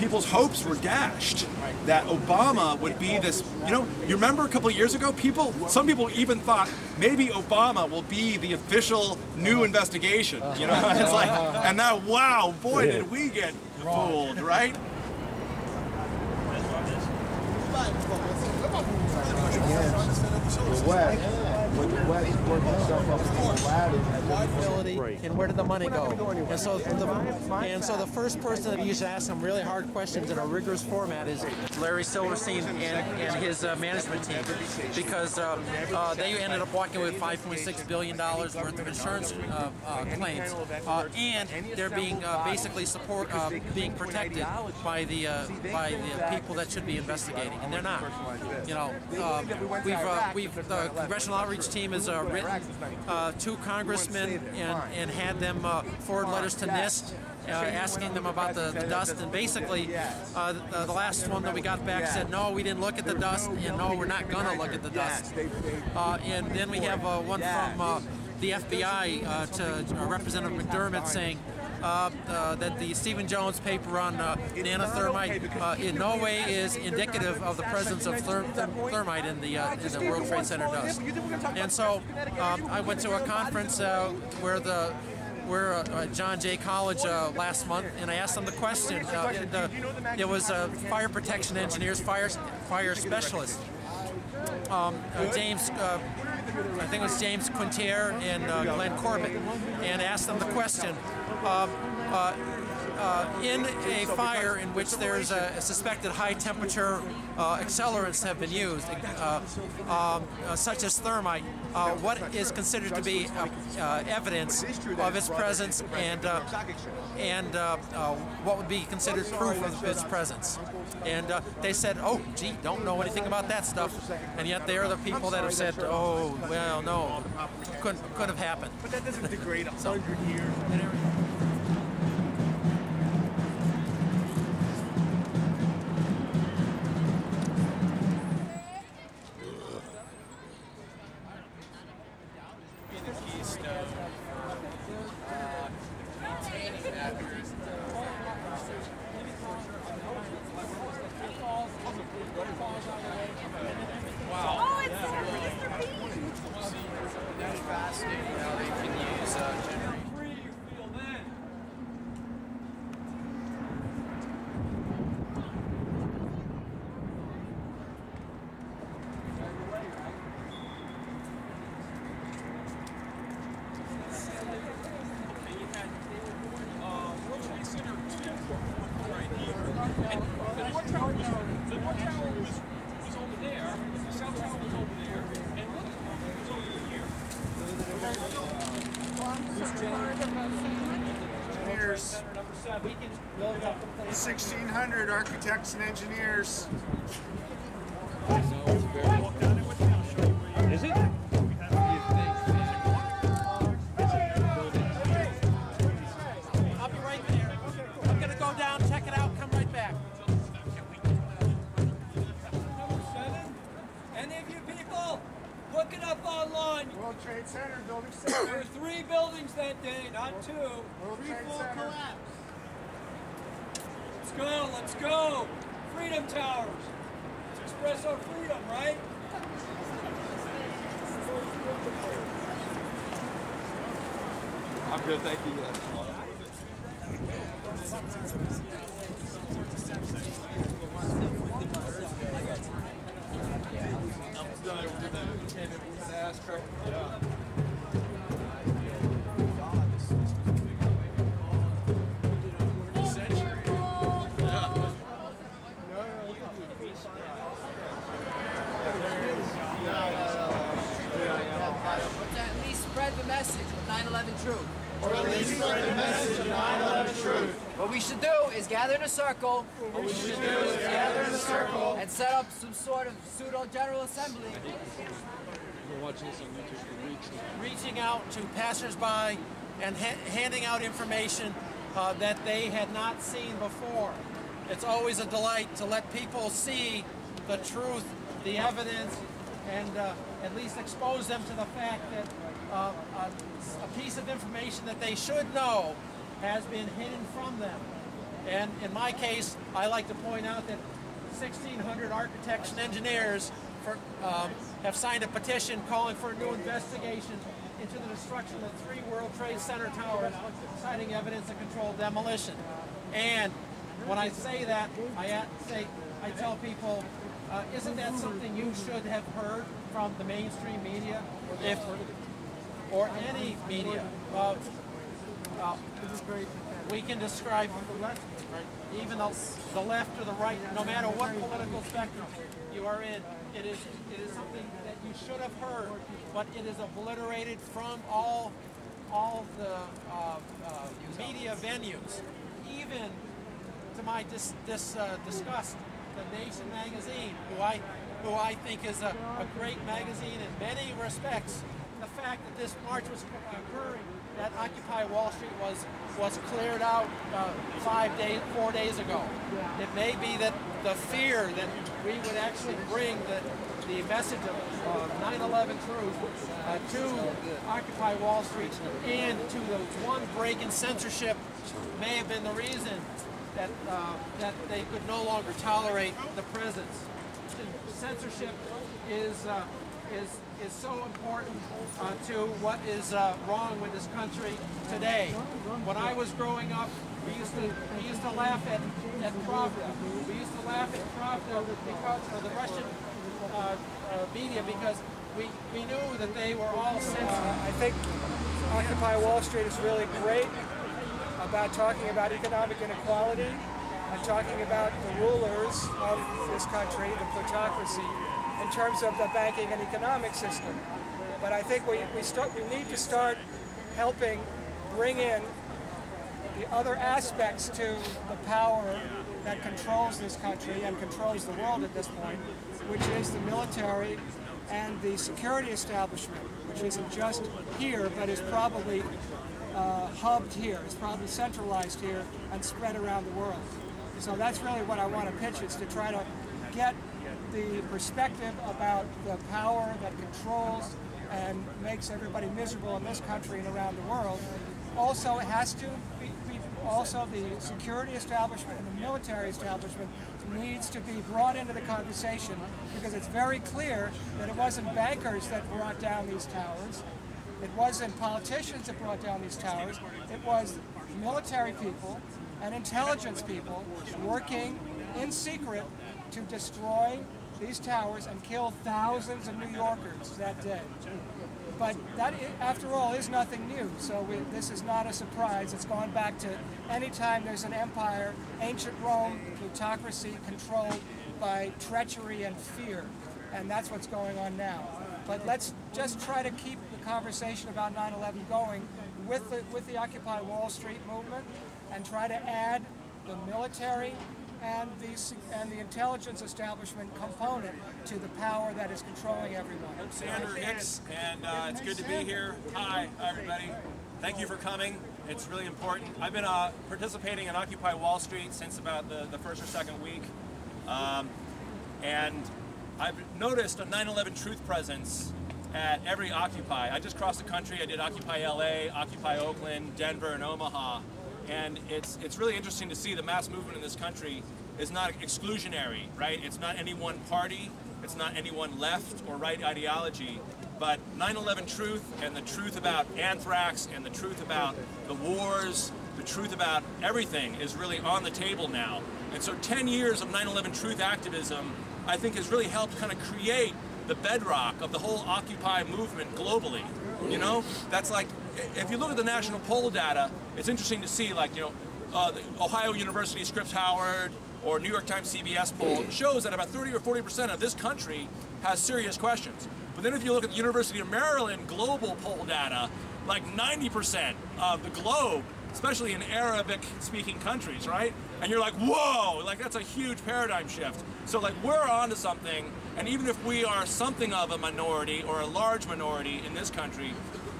people's hopes were dashed that Obama would be this, you remember a couple of years ago, some people even thought maybe Obama will be the official new investigation, it's like, and now, wow, boy, did we get fooled, right? And where did the money go? And so the first person that you should ask some really hard questions in a rigorous format is Larry Silverstein and his management team, because they ended up walking with $5.6 billion worth of insurance claims, and they're being basically being protected by the people that should be investigating, and they're not. The Congressional Outreach Team has written 2 congressmen and had them forward letters to NIST asking them about the dust, and basically the last one that we got back said, no, we didn't look at the dust, and no, we're not going to look at the dust. And then we have one from the FBI to Representative McDermott saying that the Stephen Jones paper on nanothermite in no way is indicative of the presence of thermite in the World Trade Center dust. And so I went to a conference where John Jay College last month, and I asked them the question. It was fire protection engineers, fire specialists. James, I think it was James Quintier and Glenn Corbett, and asked them the question. In a fire in which there's a suspected high temperature accelerants have been used, such as thermite, what is considered to be evidence of its presence, and what would be considered proof of its presence? And they said, oh, gee, don't know anything about that stuff. And yet they are the people that have said, oh, well, no, couldn't have happened. But that doesn't degrade 100 years. Engineers, 1,600 architects and engineers. Is it? I'll be right there. I'm going to go down, check it out, come right back. Any of you people, look it up online. World Trade Center, Building 7. There were 3 buildings that day, not 2. World Trade Center. Collapse. Let's go. Freedom Towers. Let's express our freedom, right? I'm good, thank you. At least spread the message of 9/11 truth. Or at least spread the message of 9/11 truth. What we should do is gather in a circle. What we should do is gather in a circle and set up some sort of pseudo general assembly. Reaching out to passersby and handing out information that they had not seen before. It's always a delight to let people see the truth, the evidence, and at least expose them to the fact that a piece of information that they should know has been hidden from them. And in my case, I like to point out that 1,600 architects and engineers have signed a petition calling for a new investigation into the destruction of 3 World Trade Center towers, citing evidence of controlled demolition. And when I say that, I tell people, isn't that something you should have heard from the mainstream media, or any media? We can describe even the left or the right, no matter what political spectrum you are in. It is something that you should have heard, but it is obliterated from all the media venues. Even to my disgust, the Nation magazine, who I think is a great magazine in many respects. The fact that this march was occurring, that Occupy Wall Street was cleared out 4 days ago. It may be that the fear that we would actually bring the message of 9/11 truth to Occupy Wall Street and to the one break in censorship may have been the reason that they could no longer tolerate the presence. Censorship is so important to what is wrong with this country today. When I was growing up, we used to laugh at Pravda. We used to laugh at Pravda because of the Russian media, because we knew that they were all censored. I think Occupy Wall Street is really great about talking about economic inequality and talking about the rulers of this country, the plutocracy, in terms of the banking and economic system. But I think we need to start helping bring in the other aspects to the power that controls this country and controls the world at this point, which is the military and the security establishment, which isn't just here, but is probably hubbed here. It's probably centralized here and spread around the world. So that's really what I want to pitch, is to try to get the perspective about the power that controls and makes everybody miserable in this country and around the world. Also, it has to be also the security establishment and the military establishment needs to be brought into the conversation, because it's very clear that it wasn't bankers that brought down these towers. It wasn't politicians that brought down these towers. It was military people and intelligence people working in secret to destroy these towers and kill thousands of New Yorkers that day. But that, after all, is nothing new, so this is not a surprise. It's gone back to any time there's an empire, ancient Rome, plutocracy controlled by treachery and fear, and that's what's going on now. But let's just try to keep the conversation about 9/11 going with the Occupy Wall Street movement, and try to add the military and the intelligence establishment component to the power that is controlling everyone. I'm Sander Hicks, and it's good to be here. Hi, everybody. Thank you for coming. It's really important. I've been participating in Occupy Wall Street since about the first or second week, and I've noticed a 9/11 truth presence at every Occupy. I just crossed the country. I did Occupy LA, Occupy Oakland, Denver, and Omaha. And it's really interesting to see the mass movement in this country is not exclusionary, right? It's not any one party, it's not any one left or right ideology, but 9/11 truth and the truth about anthrax and the truth about the wars, the truth about everything is really on the table now. And so 10 years of 9/11 truth activism, I think, has really helped kind of create the bedrock of the whole Occupy movement globally. You know, that's like, if you look at the national poll data, it's interesting to see, like, you know, the Ohio University Scripps Howard or New York Times CBS poll shows that about 30 or 40% of this country has serious questions. But then if you look at the University of Maryland global poll data, like 90% of the globe, especially in Arabic-speaking countries, right? And you're like, whoa, like that's a huge paradigm shift. So like we're onto something, and even if we are something of a minority or a large minority in this country,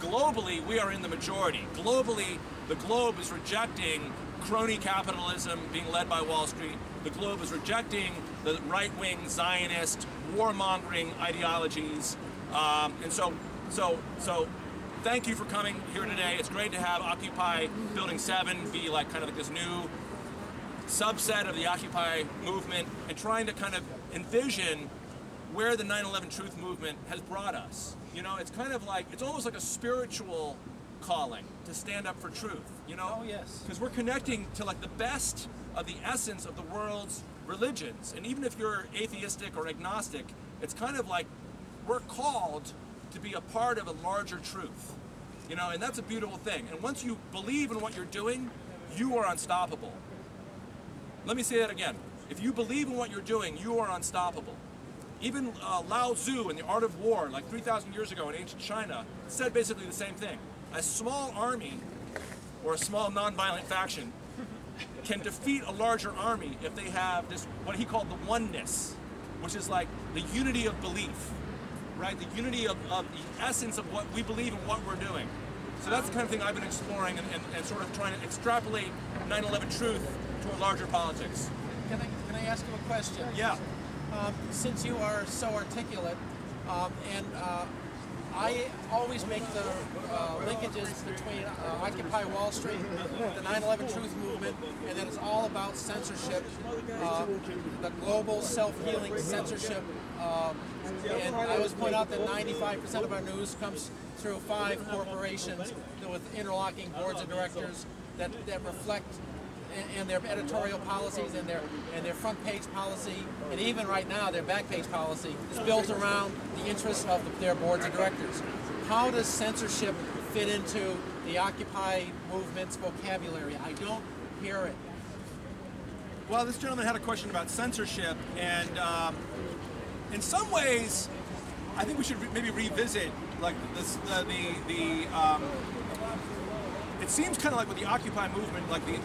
globally we are in the majority. Globally, the globe is rejecting crony capitalism being led by Wall Street. The globe is rejecting the right-wing Zionist warmongering ideologies. And so thank you for coming here today. It's great to have Occupy Building 7 be like kind of like this new subset of the Occupy movement and trying to kind of envision where the 9/11 Truth movement has brought us. You know, it's kind of like, it's almost like a spiritual calling to stand up for truth, you know? Oh, yes. Because we're connecting to like the best of the essence of the world's religions. And even if you're atheistic or agnostic, it's kind of like we're called to be a part of a larger truth, you know, and that's a beautiful thing. And once you believe in what you're doing, you are unstoppable. Let me say that again. If you believe in what you're doing, you are unstoppable. Even Lao Tzu in The Art of War, like 3,000 years ago in ancient China, said basically the same thing. A small army or a small non-violent faction can defeat a larger army if they have this, what he called the oneness, which is like the unity of belief, right? The unity of the essence of what we believe and what we're doing. So that's the kind of thing I've been exploring and sort of trying to extrapolate 9/11 truth to a larger politics. Can I ask you a question? Yeah. Since you are so articulate, and I always make the linkages between Occupy Wall Street, the 9/11 Truth movement, and then it's all about censorship, the global self-healing censorship. And I always point out that 95% of our news comes through 5 corporations with interlocking boards of directors that reflect and their editorial policies and their front page policy, and even right now their back page policy is built around the interests of their boards of directors. How does censorship fit into the Occupy movement's vocabulary? I don't hear it. Well, this gentleman had a question about censorship, and in some ways, I think we should maybe revisit like this, it seems kind of like with the Occupy movement, like the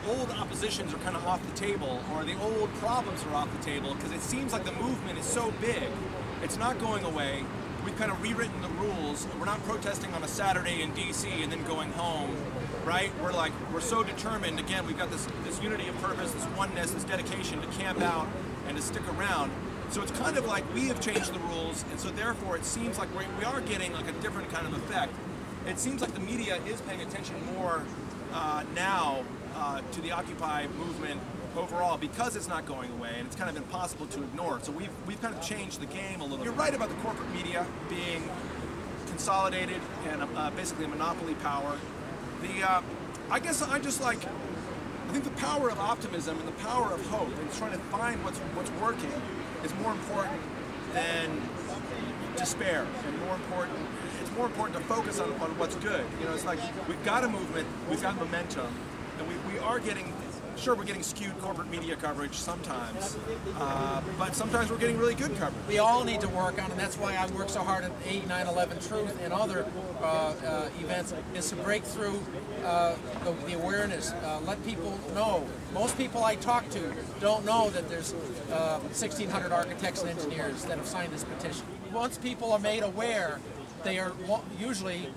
old oppositions are kind of off the table, or the old problems are off the table, because it seems like the movement is so big, it's not going away. We've kind of rewritten the rules. We're not protesting on a Saturday in DC and then going home, right? We're so determined. Again, we've got this unity of purpose, this oneness, this dedication to camp out and to stick around. So it's kind of like we have changed the rules, and so therefore it seems like we are getting like a different kind of effect. It seems like the media is paying attention more now to the Occupy movement overall, because it's not going away and it's kind of impossible to ignore. So we've kind of changed the game a little bit. You're right about the corporate media being consolidated and basically a monopoly power. I guess I think the power of optimism and the power of hope and trying to find what's working is more important than despair, and more important. It's more important to focus on what's good. You know, it's like we've got a movement, we've got momentum, and we are getting. Sure, we're getting skewed corporate media coverage sometimes, but sometimes we're getting really good coverage. We all need to work on, and that's why I work so hard at 9/11 Truth and other events, is to break through the awareness, let people know. Most people I talk to don't know that there's 1,600 architects and engineers that have signed this petition. Once people are made aware, they are usually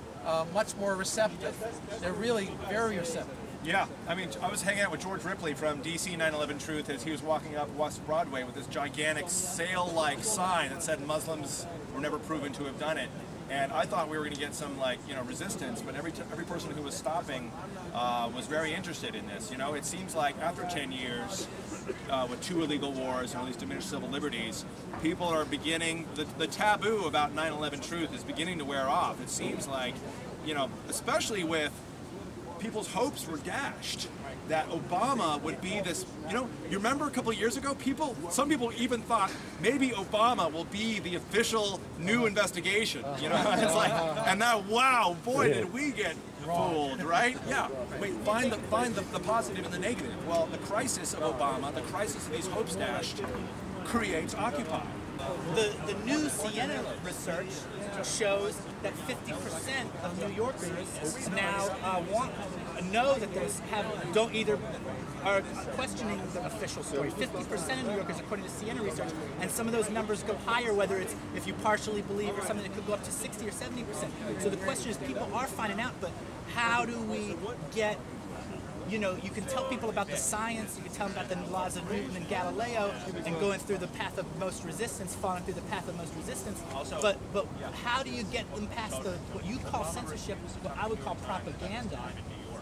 much more receptive. They're really very receptive. Yeah, I mean, I was hanging out with George Ripley from DC 9/11 Truth as he was walking up West Broadway with this gigantic sail-like sign that said Muslims were never proven to have done it. And I thought we were going to get some, like, you know, resistance, but every person who was stopping was very interested in this. You know, it seems like after 10 years with 2 illegal wars and all these diminished civil liberties, people are beginning, the taboo about 9/11 Truth is beginning to wear off. It seems like, you know, especially with people's hopes were dashed that Obama would be this, you know, you remember a couple of years ago, some people even thought maybe Obama will be the official new investigation, you know, it's like, and now, wow, boy, did we get fooled, right? Yeah, wait, find the positive and the negative. Well, the crisis of Obama, the crisis of these hopes dashed, creates Occupy. The new Siena research shows that 50% of New Yorkers now know that are questioning the official story. 50% of New Yorkers, according to Siena research, and some of those numbers go higher, whether it's if you partially believe or something that could go up to 60 or 70%. So the question is, people are finding out, but how do we get, you know, you can tell people about the science, you can tell them about the laws of Newton and Galileo, and going through the path of most resistance, falling through the path of most resistance, but how do you get them past what you call censorship, what I would call propaganda,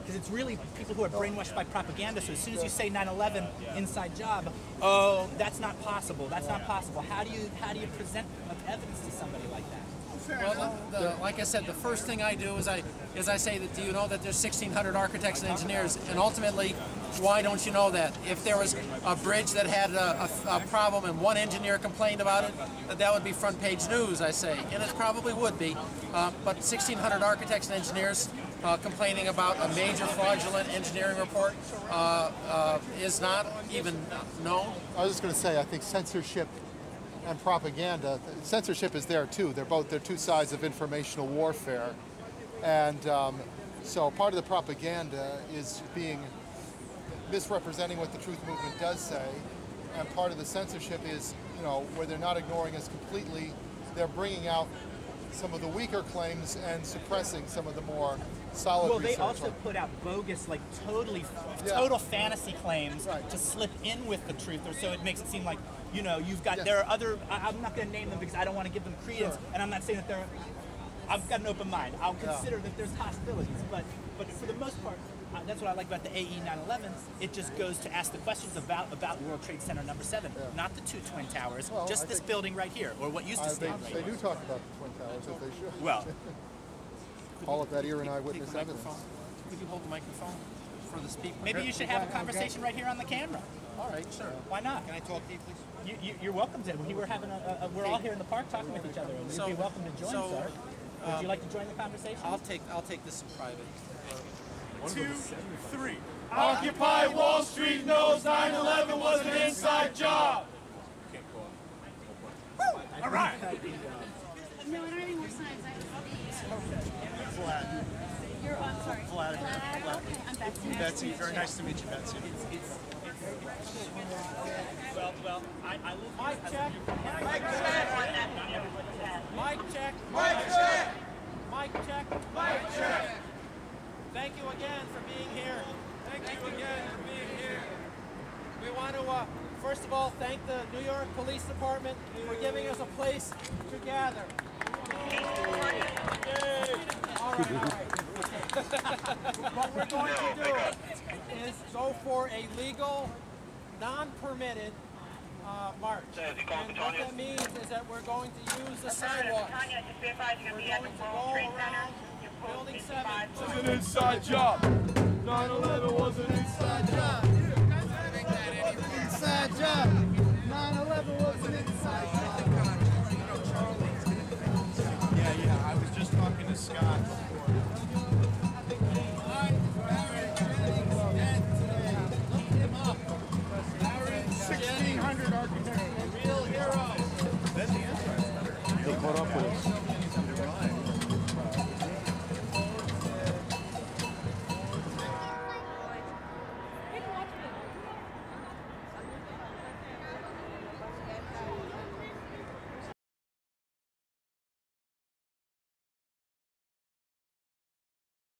because it's really people who are brainwashed by propaganda. So as soon as you say 9/11 inside job, oh, that's not possible. That's not possible. How do you present evidence to somebody like that? Well, like I said, the first thing I do is I say that, do you know that there's 1,600 architects and engineers, and ultimately, why don't you know that? If there was a bridge that had a problem and one engineer complained about it, that would be front page news, I say, and it probably would be. But 1,600 architects and engineers complaining about a major fraudulent engineering report is not even known. I was just going to say, I think censorship and propaganda, censorship is there too. They're two sides of informational warfare. And so part of the propaganda is misrepresenting what the truth movement does say. And part of the censorship is, where they're not ignoring us completely, they're bringing out some of the weaker claims and suppressing some of the more solid Well, they research. also put out bogus, like total fantasy claims to slip in with the truth, or so it makes it seem like, you've got, there are other, I'm not going to name them because I don't want to give them credence, and I'm not saying that they're, I've got an open mind. I'll consider that there's possibilities, but for the most part, that's what I like about the AE 9/11. It just goes to ask the questions about World Trade Center number 7, not the 2 Twin Towers, just this building right here, or what used to stand right here. They do talk about the Twin Towers, as they should. Well, All of that ear and eyewitness Take the evidence. microphone. Could you hold the microphone for the speaker? maybe you should have a conversation right here on the camera. All right, sure. Why not? Can I talk to you, please? You're welcome to. We're having we're all here in the park talking with each other, and you'd be welcome to join, sir. Would you like to join the conversation? I'll take this in private. 2, 3. Occupy Wall Street knows 9/11 was an inside job. All right. No, I don't have any more signs. You're, I'm sorry. Okay, I'm Betsy. Betsy, very nice to meet you, Betsy. Well, I live Mic check. Mic check. Mic check. Mic check. Mic check. Mic check. Thank you again for being here. Thank you again for being here. We want to, first of all, thank the New York Police Department for giving us a place to gather. All right. What we're going to do is go for a legal, non-permitted march. And what that means is that we're going to use the sidewalks. We're going to go around Building 7. It was an inside job. 9/11 was an inside job. Inside job. 9/11 was an inside job. Yeah, I was just talking to Scott. 1,600 architects. Real heroes. They caught up with us.